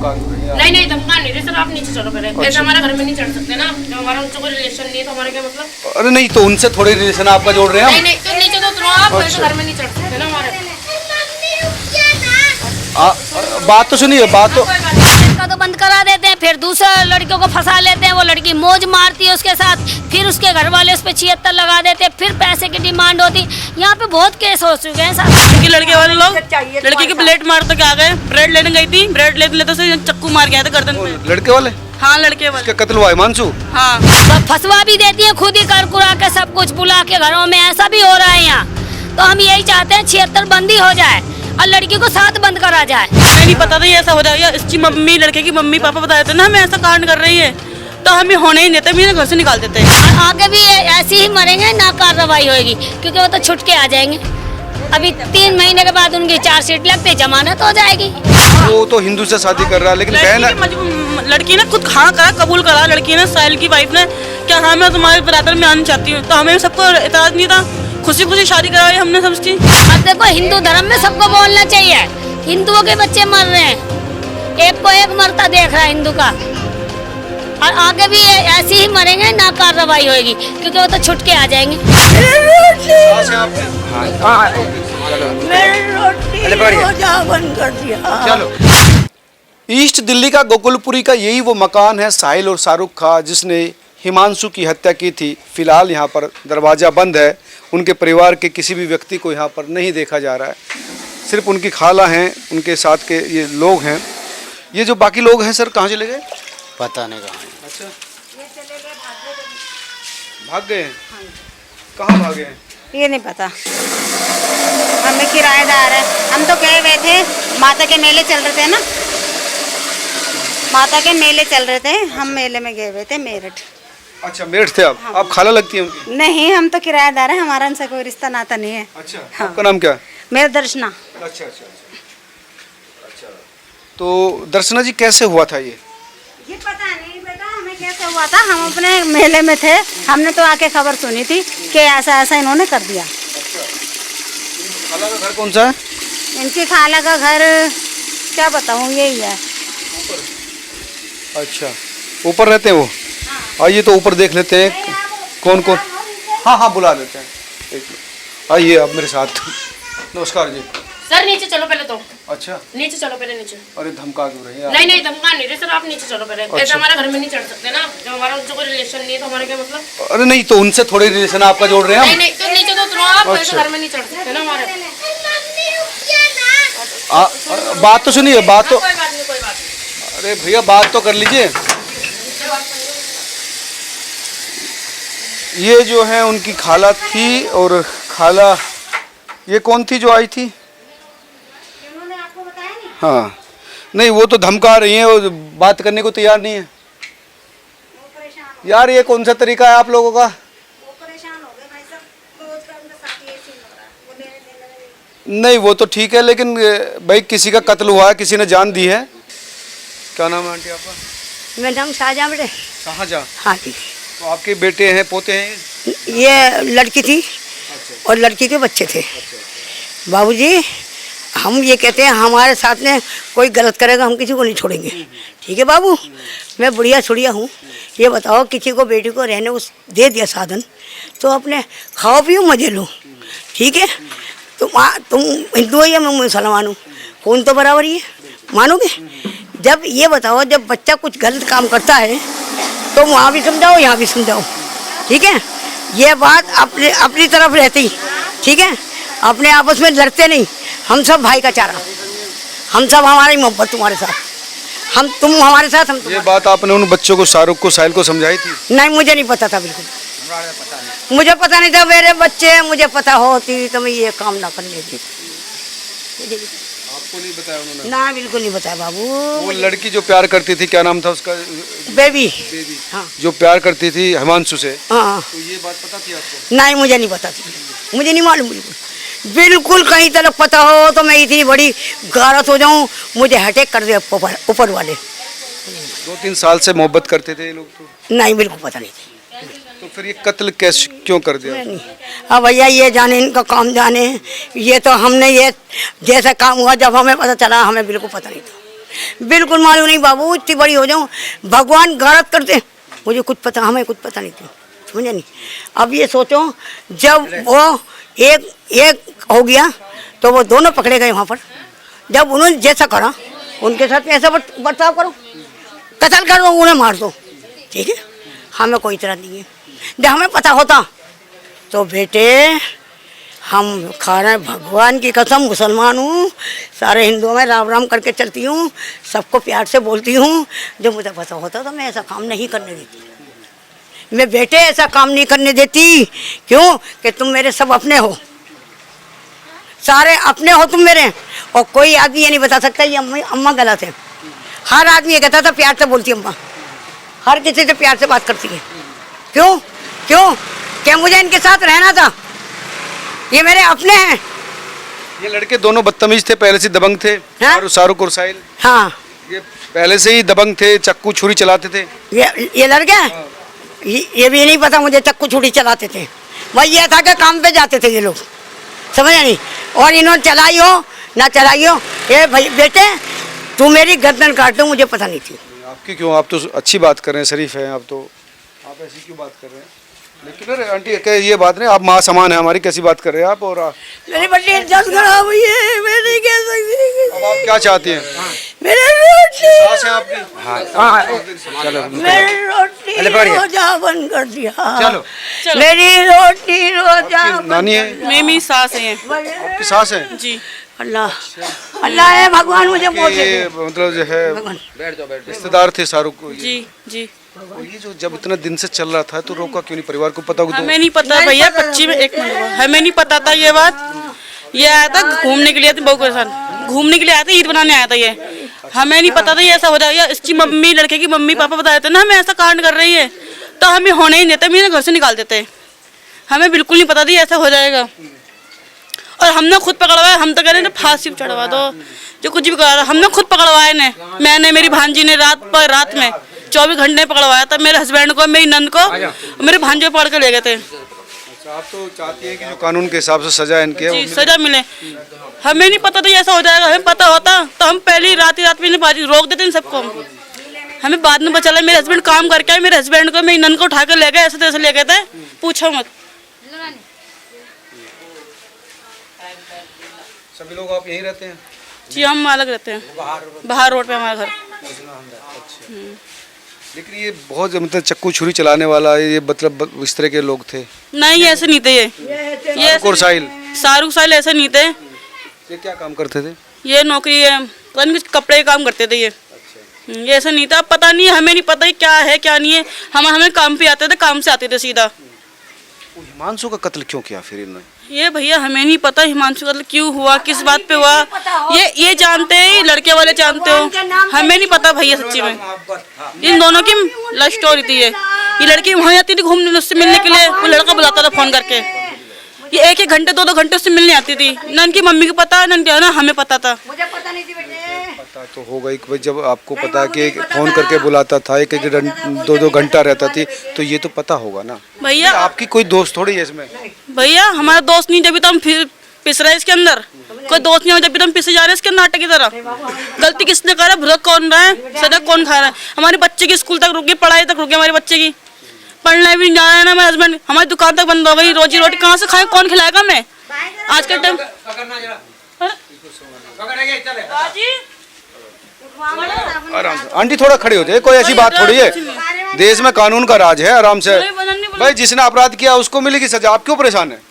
धमका दो रही हैं। नहीं नहीं धमका नहीं रही सर, आप नीचे चलो पहले। ऐसे हमारे घर में नहीं चढ़ सकते ना, जब हमारा उनसे कोई रिलेशन नहीं है तो हमारा क्या मतलब। अरे नहीं तो उनसे थोड़ी रिलेशन आपका जोड़ रहे हैं नहीं हम। नहीं तो नीचे तो उतरो आप, ऐसे घर में नहीं चढ़ सकते ना हमारे। बात तो सुनिए, बात तो लड़का तो बंद करा देते हैं, फिर दूसरा लड़कियों को फंसा लेते हैं, वो लड़की मौज मारती है उसके साथ, फिर उसके घर वाले उस पर 76 लगा देते हैं, फिर पैसे की डिमांड होती। यहाँ पे बहुत केस हो चुके हैं साहब। लड़के वाले लोग लड़की की प्लेट मार तो क्या गए, ब्रेड लेने गई थी, ब्रेड लेते लेते से चक्कू मार गया था गर्दन पे। लड़के वाले? हाँ लड़के वाले। इसका कत्ल हुआ है हिमांशु? हाँ फंसवा भी देती है खुद ही, कर कुरा के सब कुछ बुला के घरों में, ऐसा भी हो रहा है यहाँ। तो हम यही चाहते हैं 76 बंदी हो जाए और लड़की को साथ बंद करा जाए। नहीं पता था ये ऐसा हो जाएगा, इसकी मम्मी लड़के की मम्मी पापा बता देते ना हमें ऐसा कांड कर रही है, तो हमें होने ही नहीं देते, मेरे घर से निकाल देते हैं। और आगे भी ऐसी ही मरेंगे, ना कार्रवाई होगी, क्योंकि वो तो छुट के आ जाएंगे। अभी 3 महीने के बाद उनकी चार्जशीट लगते, जमानत हो जाएगी। वो तो हिंदू से शादी कर रहा है, लेकिन बहन लड़की ने खुद हाँ करा, कबूल करा लड़की ने, साहिल की वाइफ ने, क्या हाँ मैं तुम्हारे बराबर में आना चाहती हूँ, तो हमें सबको इतराज नहीं था, खुशी खुशी शादी कराई हमने सबकी। अब देखो हिंदू धर्म में सबको बोलना चाहिए, हिंदुओं के बच्चे मर रहे हैं, एक को एक मरता देख रहा है हिंदू का, और आगे भी ऐसी ही मरेंगे, ना कार्रवाई होगी, क्योंकि वो तो छुट के आ जाएंगे। चलो। ईस्ट दिल्ली का गोकुलपुरी का यही वो मकान है साहिल और शाहरुख का, जिसने हिमांशु की हत्या की थी। फिलहाल यहाँ पर दरवाज़ा बंद है, उनके परिवार के किसी भी व्यक्ति को यहाँ पर नहीं देखा जा रहा है, सिर्फ उनकी खाला हैं, उनके साथ के ये लोग हैं। ये जो बाकी लोग हैं सर कहाँ चले गए? पता नहीं कहाँ। अच्छा, भाग गए हैं? कहाँ भागे हैं? ये नहीं पता, हमें किराएदार है, हम तो गए हुए थे, माता के मेले चल रहे थे ना, माता के मेले चल रहे थे, हम मेले में गए हुए थे मेरठ। अच्छा मेरठ थे आप? हाँ। आप खाला लगती हैं उनकी? नहीं, हम तो किराएदार हैं, हमारा उनसे कोई रिश्ता नाता नहीं है। अच्छा, हाँ। आपका नाम क्या है? मेरा दर्शना। अच्छा अच्छा अच्छा। तो दर्शना जी कैसे हुआ था ये पता नहीं बेटा हमें कैसे हुआ था, हम अपने मेले में थे, हमने तो आके खबर सुनी थी कि ऐसा ऐसा इन्होंने कर दिया। खाला का घर कौन सा है? इनकी खाला का घर क्या बताऊँ, यही है। अच्छा, ऊपर रहते हैं वो? आइए तो ऊपर देख लेते हैं कौन कौन। हाँ हाँ बुला लेते हैं, एक मिनट आइए आप मेरे साथ। नमस्कार जी। सर नीचे चलो पहले तो। अच्छा, नीचे चलो पहले नीचे। अरे धमका क्यों रही हैं आप? नहीं नहीं धमका नहीं रही सर, आप नीचे चलो पहले। ऐसे अच्छा। हमारे घर में नहीं चढ़ सकते ना, जब हमारा उनसे कोई रिलेशन नहीं है तो हमारा क्या मतलब। अरे नहीं तो उनसे थोड़ी रिलेशन आपका जोड़ रहे हैं नहीं हम। नहीं तो नीचे तो उतरो आप, ऐसे अच्छा। घर में नहीं चढ़ सकते ना हमारे। बात तो सुनिए, बात तो। कोई बात नहीं कोई बात नहीं। अरे भैया बात तो कर लीजिए। ये जो है उनकी खाला थी, और खाला ये कौन थी जो आई थी? हाँ नहीं वो तो धमका रही हैं, वो बात करने को तैयार नहीं है। यार ये कौन सा तरीका है आप लोगों का? नहीं वो तो ठीक है, लेकिन भाई किसी का कत्ल हुआ है, किसी ने जान दी है। क्या नाम है आंटी आपका? मेरा नाम शाहजहाँ बेटे। शाहजहाँ? हाँ जी। तो आपके बेटे हैं, पोते हैं? ये लड़की थी और लड़की के बच्चे थे। बाबूजी हम ये कहते हैं हमारे साथ में कोई गलत करेगा हम किसी को नहीं छोड़ेंगे, ठीक है बाबू? मैं बुढ़िया छुड़िया हूँ, ये बताओ किसी को बेटी को रहने को दे दिया साधन, तो अपने खाओ पियो मजे लो, ठीक है? तुम हिंदू हो या मैं मुसलमान हूँ, खून तो बराबर ही है, मानोगे? जब ये बताओ जब बच्चा कुछ गलत काम करता है तो वहाँ भी समझाओ यहाँ भी समझाओ, ठीक है? ये बात अपनी तरफ रहती, ठीक है? अपने आपस में लड़ते नहीं, हम सब भाई का चारा, हम सब हमारी मोहब्बत तुम्हारे साथ, हम तुम हमारे साथ हम ये बात आपने उन बच्चों को, शाहरुख को, साहिल को समझाई थी? नहीं मुझे नहीं पता था, बिल्कुल मुझे पता नहीं था। मेरे बच्चे मुझे पता होती तो मैं ये काम ना कर लेती। आपको नहीं बताया उन्होंने? ना बिल्कुल नहीं बताया बाबू। वो लड़की जो प्यार करती थी, क्या नाम था उसका? बेबी। बेबी। हाँ। जो प्यार करती थी हिमांशु से, हाँ। तो ये बात पता थी आपको? नहीं मुझे नहीं पता थी, मुझे नहीं मालूम बिल्कुल कहीं तरफ पता हो तो मैं इतनी बड़ी गारत हो जाऊं, मुझे अटैक कर दे ऊपर वाले। 2-3 साल से मोहब्बत करते थे ये लोग तो? नहीं बिल्कुल पता नहीं थी। तो फिर ये कत्ल कैसे क्यों कर दिया? नहीं अब भैया ये जाने, इनका काम जाने, ये तो हमने ये जैसा काम हुआ जब हमें पता चला, हमें बिल्कुल पता नहीं था। बिल्कुल मालूम नहीं बाबू, इतनी बड़ी हो जाऊं, भगवान गारत करते, मुझे कुछ पता, हमें कुछ पता नहीं थी, समझे नहीं। अब ये सोचो जब वो एक हो गया तो वो दोनों पकड़े गए वहाँ पर। जब उन्होंने जैसा करा उनके साथ ऐसा बर्ताव करो, कत्ल कर दो, उन्हें मार दो, ठीक है, हमें कोई इतराज नहीं है। जब हमें पता होता तो बेटे हम खा रहे हैं, भगवान की कसम, मुसलमान हूँ, सारे हिंदुओं में राम राम करके चलती हूँ, सबको प्यार से बोलती हूँ। जब मुझे पता होता तो मैं ऐसा काम नहीं करने देती, मैं बेटे ऐसा काम नहीं करने देती। क्यों कि तुम मेरे सब अपने हो, सारे अपने हो तुम मेरे, और कोई आदमी ये नहीं बता सकता ये अम्मा गलत है। हर आदमी ये कहता था प्यार से बोलती अम्मा, हर किसी से प्यार से बात करती है। क्यों क्यों क्या मुझे इनके साथ रहना था, ये मेरे अपने हैं। ये लड़के दोनों बदतमीज थे, पहले से दबंग थे। हाँ? और शाहरुख और साहिल हाँ, ये पहले से ही दबंग थे, चक्कू छुरी चलाते थे। ये लड़के ये भी नहीं पता मुझे चक्कू छुरी चलाते थे, वही ये था कि काम पे जाते थे ये लोग, समझ नहीं। और इन्होंने चलाई हो ना चलाई हो, ये भाई बेटे तू मेरी गर्दन काट दो, मुझे पता नहीं थी। आपकी क्यों, आप तो अच्छी बात कर रहे हैं, शरीफ हैं आप, तो आप ऐसी क्यों बात कर रहे हैं? लेकिन अरे आंटी ये बात नहीं, आप माँ समान है हमारी, कैसी बात कर रहे हैं आप? और मेरी बड़ी इज्जत खराब हुई है, मैं नहीं कह सकती। अब आप क्या चाहती हैं? मेरे रोटी सास है आपकी? चलो मेरी रोटी रोजा बंद कर दिया, चलो। मेरी रोटी रोजा नानी है, मेरी सास है आपकी सास है जी। अल्लाह अल्लाह है, भगवान मुझे कि ये मतलब जो है रिश्तेदार थे शाहरुख को। जी जी। ये जो जब इतना दिन से चल रहा था तो रोका क्यों नहीं? परिवार को पता होगा तो। हमें नहीं पता भैया, 25 में 1 मिनट हुआ, हमें नहीं पता था ये बात। ये आया था घूमने के लिए, बहू के साथ घूमने के लिए आया था, ईद बनाने आया था ये। हमें नहीं पता था ये ऐसा हो जाएगा। इसकी मम्मी, लड़के की मम्मी पापा बताए थे ना हमें ऐसा कांड कर रही है, तो हमें होने ही नहीं देते, मेरे घर से निकाल देते। हमें बिल्कुल नहीं पता था ये ऐसा हो जाएगा, और हमने खुद पकड़वाया। हम तो कह रहे थे फांसी चढ़वा दो, जो कुछ भी करा, हमने खुद पकड़वाए ने, मैंने, मेरी भांजी ने रात में 24 घंटे पकड़वाया था। मेरे हस्बैंड को, मेरी नंद को, मेरे भांजे पकड़ के ले गए थे। आप तो चाहती हैं कि जो कानून के हिसाब से सजा इनके जी सजा मिले। हमें नहीं पता था ये ऐसा हो जाएगा, हमें पता होता तो हम पहली रात में रोक देते इन सबको। हमें बाद में बचा। मेरे हस्बैंड काम करके आए, मेरे हस्बैंड को, मेरी नंद को उठा कर ले गए, ऐसे तैसे ले गए थे, पूछो मत। सभी लोग आप यहीं रहते हैं? जी हम अलग रहते हैं, बाहर रोड पे हमारा घर। लेकिन ये बहुत मतलब चक्कू छुरी चलाने वाला, ये मतलब इस तरह के लोग थे? नहीं ऐसे नहीं थे ये और साहिल, शाहरुख साहिल ऐसे नहीं थे। ये क्या काम करते थे? ये नौकरी है, पता नहीं कुछ कपड़े का काम करते थे ये ऐसा नहीं था। पता नहीं, हमें नहीं पता क्या है क्या नहीं है। हमें काम पे आते थे, काम से आते थे सीधा। हिमांशु का कत्ल क्यों किया फिर इन्होंने? ये भैया हमें नहीं पता हिमांशु कत्ल क्यों हुआ, किस बात पे हुआ, ये जानते हैं, लड़के वाले जानते हो, हमें नहीं पता भैया सच्ची में। इन दोनों की लव स्टोरी थी। ये लड़की वहाँ आती थी घूमने, उससे मिलने के लिए, वो लड़का बुलाता था फोन करके। ये 1-1 घंटे 2-2 घंटे उससे मिलने आती थी। ना इनकी मम्मी को पता, ना हमें पता था। मुझे पता नहीं थी बेटे। पता तो होगा ही भाई, जब आपको पता है कि फोन करके बुलाता था, 1-1 2-2 घंटा रहता थी, तो ये तो पता होगा ना भैया। आपकी कोई दोस्त थोड़ी है इसमें? भैया हमारा दोस्त नहीं, जब भी तो हम पिस रहे इसके अंदर। कोई दोस्त नहीं, जब भी तो हम पिसे जा रहे हैं इसके अंदर नाटक की तरह। गलती किसने करा, भुगत कौन रहा है, सजा कौन खा रहा है? हमारे बच्चे की स्कूल तक रुक गई, पढ़ाई तक रुक गई, हमारे बच्चे की पढ़ना भी नहीं जा रहा है ना। मेरे हस्बैंड, हमारी दुकान तक बंद हो गई, रोजी रोटी कहाँ से खाए, कौन खिलाएगा हमें आज के टाइम? आराम से आंटी, थोड़ा खड़े हो जाए, कोई ऐसी बात थोड़ी है, देश में कानून का राज है, आराम से। भाई जिसने अपराध किया उसको मिलेगी सजा, आप क्यों परेशान है?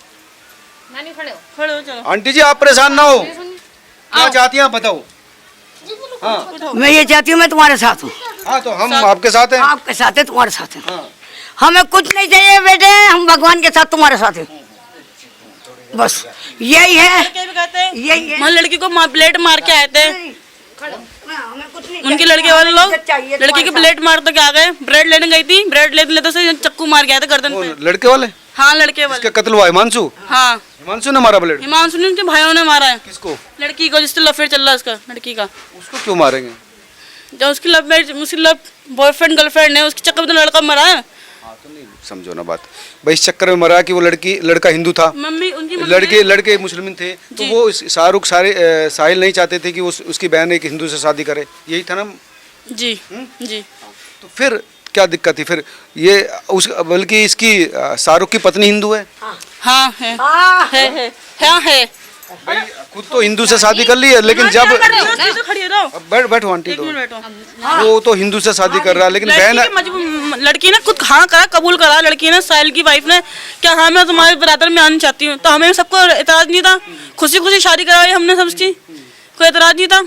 खड़े हो चलो। आंटी जी आप परेशान ना हो, क्या चाहती हैं आप बताओ? हाँ मैं ये चाहती हूँ मैं तुम्हारे साथ हूँ। हाँ, तो हम आपके साथ हैं। आपके साथ है, तुम्हारे साथ है। हाँ। हमें कुछ नहीं चाहिए बेटे, हम भगवान के साथ तुम्हारे साथ हैं, बस यही है, यही है। वहाँ लड़की को प्लेट मार के आए थे, हमें कुछ नहीं उनके लड़के वाले लोग लड़की की प्लेट मार के आ गए। ब्रेड लेने गई थी, ब्रेड लेते से चक्कू मार के आए थे गर्दन पे। लड़के वाले? हाँ लड़के वाले। इसका कत्ल हुआ हिमांशु? हाँ हिमांशु ने मारा ब्लेड? हिमांशु ने, उनके भाइयों ने मारा है। किसको? लड़की को, जिससे लफेयर चल रहा है उसका, लड़की का। उसको क्यों मारेंगे? जब उसकी लव बॉयफ्रेंड गर्लफ्रेंड है, उसके चक्कर में तो लड़का मरा है। समझो ना बात, भाई इस चक्कर में मरा कि वो लड़का हिंदू था, मम्मी उनकी मम्मी लड़के मुस्लिम थे, तो वो शाहरुख साहिल नहीं चाहते थे कि उसकी बहन एक हिंदू से शादी करे, यही था ना? जी जी। तो फिर क्या दिक्कत थी फिर? ये बल्कि इसकी शाहरुख की पत्नी हिंदू है? हाँ है है। भाई खुद तो हिंदू से शादी कर ली है, लेकिन जब खड़ी रहो, अब बैठो आंटी, एक तो मिनट बैठो। वो तो हिंदू से शादी कर रहा है, लेकिन बहन लड़की ने खुद हाँ करा, कबूल करा लड़की ने, साहिल की वाइफ ने, क्या हाँ मैं तुम्हारे बरादर में आना चाहती हूँ, तो हमें सबको एतराज नहीं था, खुशी खुशी शादी कराई हमने सबकी, कोई एतराज नहीं था।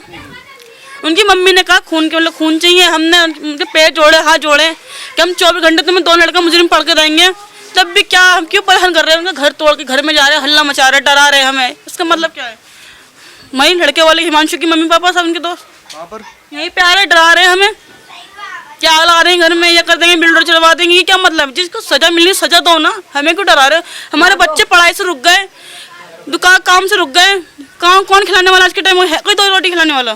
उनकी मम्मी ने कहा खून के मतलब खून चाहिए, हमने उनके पैर जोड़े, हाथ जोड़े कि हम 24 घंटे तुम्हें 2 लड़का मुजरिम पढ़ के देंगे, तब भी क्या हम क्यों परेशान कर रहे हैं? उनका घर तोड़ के घर में जा रहे हैं, हल्ला मचा रहे, डरा रहे हमें, इसका मतलब क्या है? वही लड़के वाले हिमांशु की मम्मी पापा सब उनके दोस्त वहाँ पर यहीं पे आ रहे, डरा रहे हैं हमें, क्या ला रहे हैं घर में, या कर देंगे बिल्डर चलवा देंगे, ये क्या मतलब? जिसको सजा मिलनी सजा दो ना, हमें क्यों डरा रहे हो? हमारे बच्चे पढ़ाई से रुक गए, दुकान काम से रुक गए, कौन खिलाने वाला आज के टाइम है? कोई 2 रोटी खिलाने वाला?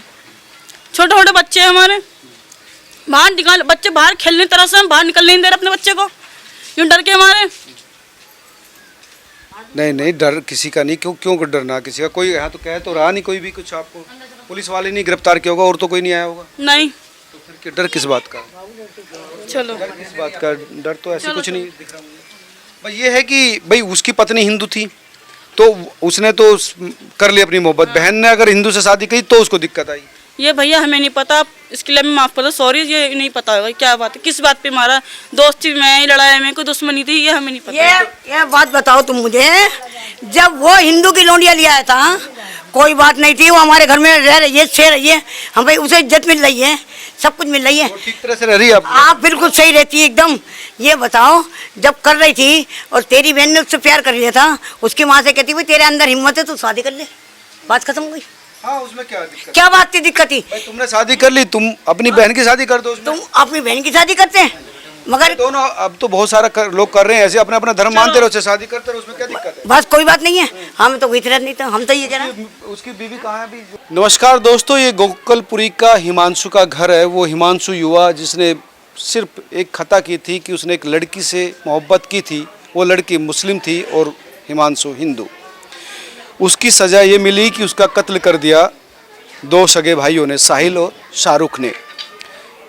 छोटे छोटे बच्चे हैं हमारे, बाहर निकाल, बच्चे बाहर खेलने तरह से हम बाहर निकलने नहीं दे रहे अपने बच्चे को, यूँ डर के हमारे। नहीं डर किसी का नहीं, क्यों डरना किसी का? कोई यहाँ तो कह तो रहा नहीं कोई भी कुछ, आपको पुलिस वाले नहीं गिरफ्तार किया होगा और तो कोई नहीं आया होगा? नहीं। तो फिर डर किस बात का? चलो डर किस बात का? डर तो ऐसे कुछ नहीं दिख रहा मुझे। भाई ये है कि भाई उसकी पत्नी हिंदू थी, तो उसने तो कर ली अपनी मोहब्बत, बहन ने अगर हिंदू से शादी की तो उसको दिक्कत आई। ये भैया हमें नहीं पता, इसके लिए मैं माफ़ कर दो, सॉरी, ये नहीं पता होगा क्या बात है, किस बात पे मारा, दोस्ती में लड़ाई में, कोई दुश्मनी थी, ये हमें नहीं पता। ये बात बताओ तुम मुझे, जब वो हिंदू की लौंडिया लिया आया था कोई बात नहीं थी, वो हमारे घर में रह रही है, सह रही है, हम भाई उसे इज्जत मिल रही है, सब कुछ मिल रही है, ठीक तरह से रह रही है आप बिल्कुल सही रहती है एकदम। ये बताओ जब कर रही थी और तेरी बहन ने उससे प्यार कर लिया था, उसकी माँ से कहती भाई तेरे अंदर हिम्मत है तो शादी कर ले, बात खत्म हो गई। हाँ, उसमें क्या दिक्कत? क्या बात थी दिक्कत थी? भाई तुमने शादी कर ली, तुम अपनी बहन की शादी कर दो उसमें। तुम अपनी बहन की शादी करते हैं, मगर दोनों अब तो बहुत सारा लोग कर रहे हैं ऐसे, अपना अपना धर्म मानते रहो, उससे शादी करते रहो, उसमें क्या दिक्कत है? बस कोई बात नहीं है, हमें तो कोई तरह नहीं था, हम तो ये जरा। उसकी बीवी कहाँ है अभी? नमस्कार दोस्तों, ये गोकुलपुरी का हिमांशु का घर है। वो हिमांशु युवा जिसने सिर्फ एक खता की थी कि उसने एक लड़की से मोहब्बत की थी, वो लड़की मुस्लिम थी और हिमांशु हिंदू। उसकी सज़ा ये मिली कि उसका कत्ल कर दिया 2 सगे भाइयों ने, साहिल और शाहरुख ने,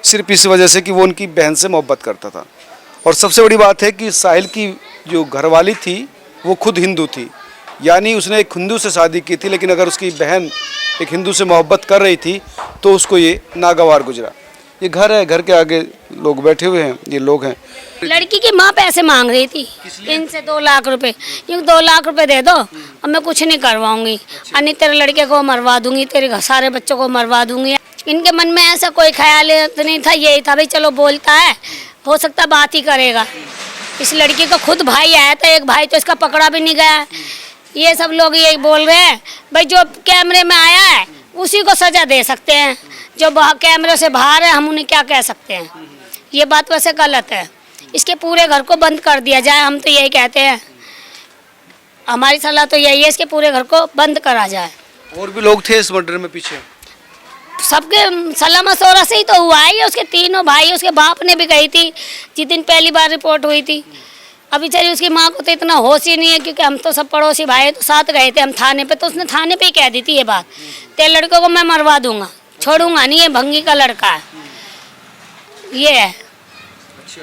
सिर्फ इस वजह से कि वो उनकी बहन से मोहब्बत करता था। और सबसे बड़ी बात है कि साहिल की जो घरवाली थी वो खुद हिंदू थी, यानी उसने एक हिंदू से शादी की थी, लेकिन अगर उसकी बहन एक हिंदू से मोहब्बत कर रही थी तो उसको ये नागवार गुजरा। ये घर है, घर के आगे लोग बैठे हुए हैं, ये लोग हैं। लड़की की माँ पैसे मांग रही थी इनसे 2 लाख रुपए, ये 2 लाख रुपए दे दो और मैं कुछ नहीं करवाऊंगी, अन्य तेरे लड़के को मरवा दूंगी, तेरे सारे बच्चों को मरवा दूंगी। इनके मन में ऐसा कोई ख्याल नहीं था, यही था भाई चलो बोलता है, हो सकता बात ही करेगा। इस लड़की का खुद भाई आया था, एक भाई तो इसका पकड़ा भी नहीं गया। ये सब लोग यही बोल रहे हैं भाई जो कैमरे में आया है उसी को सजा दे सकते हैं, जो कैमरे से बाहर है हम उन्हें क्या कह सकते हैं। ये बात वैसे गलत है, इसके पूरे घर को बंद कर दिया जाए, हम तो यही कहते हैं, हमारी सलाह तो यही है इसके पूरे घर को बंद करा जाए। और भी लोग थे इस मर्डर में पीछे? सबके सलाह मशवरा से ही तो हुआ है। उसके तीनों भाई, उसके बाप ने भी गई थी जिस दिन पहली बार रिपोर्ट हुई थी। अभी चलिए उसकी माँ को तो इतना होश ही नहीं है, क्योंकि हम तो सब पड़ोसी भाई तो साथ गए थे हम थाने पे, तो उसने थाने पे ही कह दी थी ये बात, तेरे लड़कों को मैं मरवा दूंगा, छोड़ूंगा नहीं, ये भंगी का लड़का है, ये है। अच्छा,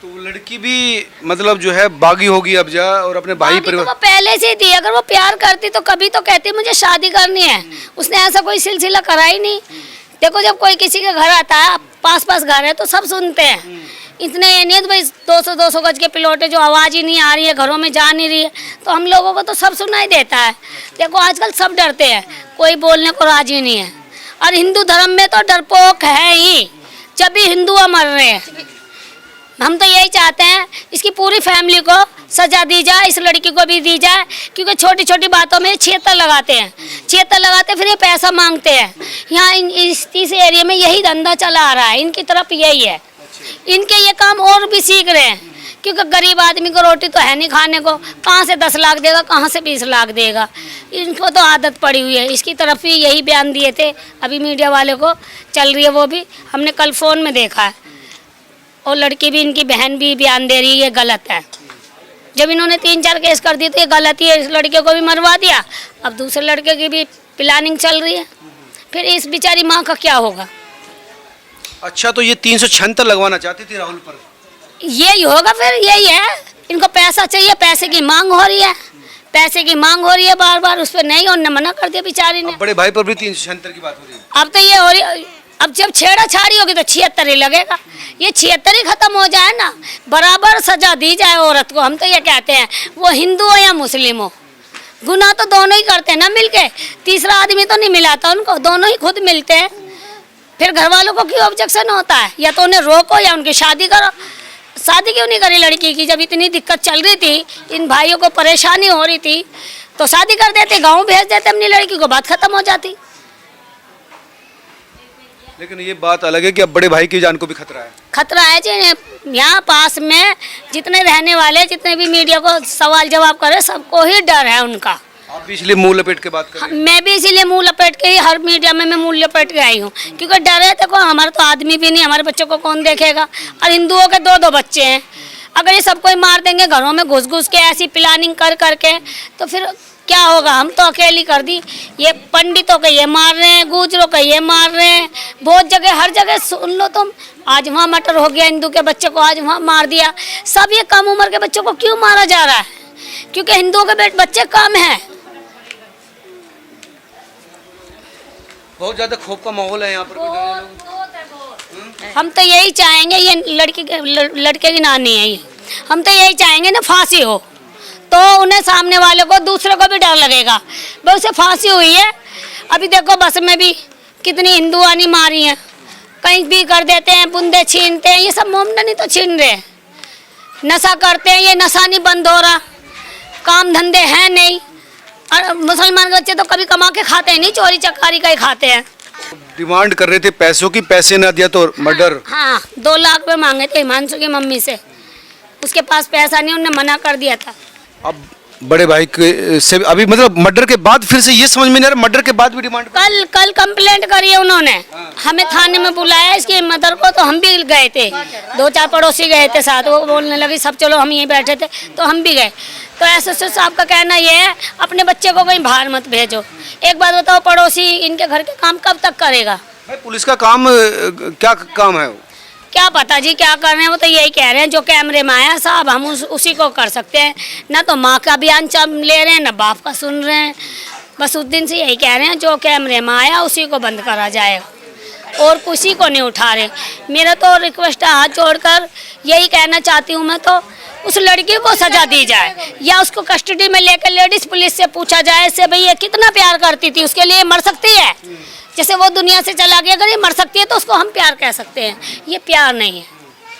तो वो लड़की भी मतलब जो है बागी होगी अब जा, और अपने भाई तो वो पहले से थी, अगर वो प्यार करती तो कभी तो कहती मुझे शादी करनी है। उसने ऐसा कोई सिलसिला करा ही नहीं। देखो जब कोई किसी के घर आता है, पास पास घर है तो सब सुनते हैं, इतने ये नहीं है तो भाई 200 गज के प्लॉट है जो आवाज़ ही नहीं आ रही है, घरों में जा नहीं रही है, तो हम लोगों को तो सब सुनाई देता है। देखो आजकल सब डरते हैं, कोई बोलने को राजी नहीं है, और हिंदू धर्म में तो डरपोक है ही, जब भी हिंदू मर रहे हैं। हम तो यही चाहते हैं इसकी पूरी फैमिली को सजा दी जाए, इस लड़की को भी दी जाए, क्योंकि छोटी छोटी बातों में छेतर लगाते हैं, फिर ये पैसा मांगते हैं। यहाँ इस एरिया में यही धंधा चला आ रहा है, इनकी तरफ यही है, इनके ये काम और भी सीख रहे हैं, क्योंकि गरीब आदमी को रोटी तो है नहीं खाने को, कहाँ से 10 लाख देगा, कहाँ से 20 लाख देगा, इनको तो आदत पड़ी हुई है। इसकी तरफ भी यही बयान दिए थे, अभी मीडिया वाले को चल रही है वो भी, हमने कल फ़ोन में देखा है, और लड़की भी, इनकी बहन भी बयान दे रही है ये गलत है। जब इन्होंने 3-4 केस कर दिए तो ये गलत ही है, इस लड़के को भी मरवा दिया, अब दूसरे लड़के की भी प्लानिंग चल रही है, फिर इस बेचारी माँ का क्या होगा। अच्छा, तो ये 376 लगवाना चाहती थी राहुल पर? यही होगा, फिर यही है, इनको पैसा चाहिए, पैसे की मांग हो रही है, पैसे की मांग हो रही है बार बार, उस पर नहीं, उन्होंने मना कर दिया बेचारी ने। बड़े भाई पर भी 376 की बात हो रही है। अब तो ये हो रही, अब जब छेड़ा-छाड़ी होगी तो 76 ही लगेगा, ये 76 ही खत्म हो जाए ना, बराबर सजा दी जाए औरत को। हम तो ये कहते हैं, वो हिंदू हो या मुस्लिम हो, गुनाह तो दोनों ही करते हैं ना मिलके, तीसरा आदमी तो नहीं मिलाता उनको, दोनों ही खुद मिलते हैं। फिर घर वालों को क्यों ऑब्जेक्शन होता है, या तो उन्हें रोको या उनकी शादी करो। शादी क्यों नहीं करी लड़की की, जब इतनी दिक्कत चल रही थी, इन भाइयों को परेशानी हो रही थी, तो शादी कर देते, गाँव भेज देते अपनी लड़की को, बात खत्म हो जाती। लेकिन ये बात अलग है कि अब बड़े भाई की जान को भी खतरा है। खतरा है जी, यहाँ पास में जितने रहने वाले, जितने भी मीडिया को सवाल जवाब करे, सबको ही डर है उनका। आप भी इसलिए मुंह लपेट के बात कर रहे हैं? मैं भी इसीलिए मुंह लपेट के ही हर मीडिया में मैं मुंह लपेट के आई हूँ, क्योंकि डर है। देखो, हमारा तो आदमी भी नहीं, हमारे बच्चों को कौन देखेगा, और हिंदुओं के 2-2 बच्चे हैं, अगर ये सबको ही मार देंगे घरों में घुस घुस के, ऐसी प्लानिंग कर करके, तो फिर क्या होगा। हम तो अकेली कर दी, ये पंडितों के ये मार रहे हैं, गुजरों के ये मार रहे हैं, बहुत जगह, हर जगह सुन लो तुम, आज वहाँ मर्डर हो गया हिंदू के बच्चे को, आज वहाँ मार दिया। सब ये कम उम्र के बच्चों को क्यों मारा जा रहा है, क्योंकि हिंदुओं के बच्चे कम हैं। बहुत ज्यादा खौफ का माहौल है यहाँ पर। हम तो यही चाहेंगे, ये लड़के की नानी है ये, हम तो यही चाहेंगे ना फांसी हो, तो उन्हें सामने वाले को, दूसरे को भी डर लगेगा। भाई उसे फांसी हुई है, अभी देखो बस में भी कितनी हिंदुआनी मारी है, कहीं भी कर देते हैं, बुंदे छीनते हैं, ये सब मोमडनी तो छीन रहे हैं, नशा करते हैं, ये नशा नहीं बंद हो रहा, काम धंधे हैं नहीं, और मुसलमान बच्चे तो कभी कमा के खाते हैं नहीं, चोरी चकारी का ही खाते हैं। डिमांड कर रहे थे पैसों की, पैसे ना दिया तो मर्डर। हाँ, 2 लाख रुपए मांगे थे हिमांशु की मम्मी से, उसके पास पैसा नहीं, उन्होंने मना कर दिया था। अब बड़े भाई के से अभी मतलब मर्डर के बाद फिर से ये समझ में नहीं आ रहा, मर्डर के बाद भी डिमांड। कल कंप्लेंट करी है उन्होंने, हमें थाने में बुलाया इसकी मदर को, तो हम भी गए थे, 2-4 पड़ोसी गए थे साथ, वो बोलने लगी सब चलो, हम यहीं बैठे थे तो हम भी गए। तो एसएसओ साहब का कहना ये है, अपने बच्चे को कहीं बाहर मत भेजो। एक बात बताओ, पड़ोसी इनके घर के काम कब तक करेगा? भाई पुलिस का काम क्या काम है वो? क्या पता जी क्या कर रहे हैं, वो तो यही कह रहे हैं जो कैमरे में आया साहब, हम उसी को कर सकते हैं, ना तो माँ का बयान ले रहे हैं, ना बाप का सुन रहे हैं। बस उस दिन से यही कह रहे हैं, जो कैमरे में आया उसी को बंद करा जाएगा, और किसी को नहीं उठा रहे। मेरा तो रिक्वेस्ट है, हाथ जोड़कर यही कहना चाहती हूँ मैं, तो उस लड़की को सजा दी जाए, या उसको कस्टडी में लेकर लेडीज पुलिस से पूछा जाए से भाई ये कितना प्यार करती थी, उसके लिए मर सकती है। जैसे वो दुनिया से चला गया, अगर ये मर सकती है तो उसको हम प्यार कह सकते हैं, ये प्यार नहीं है।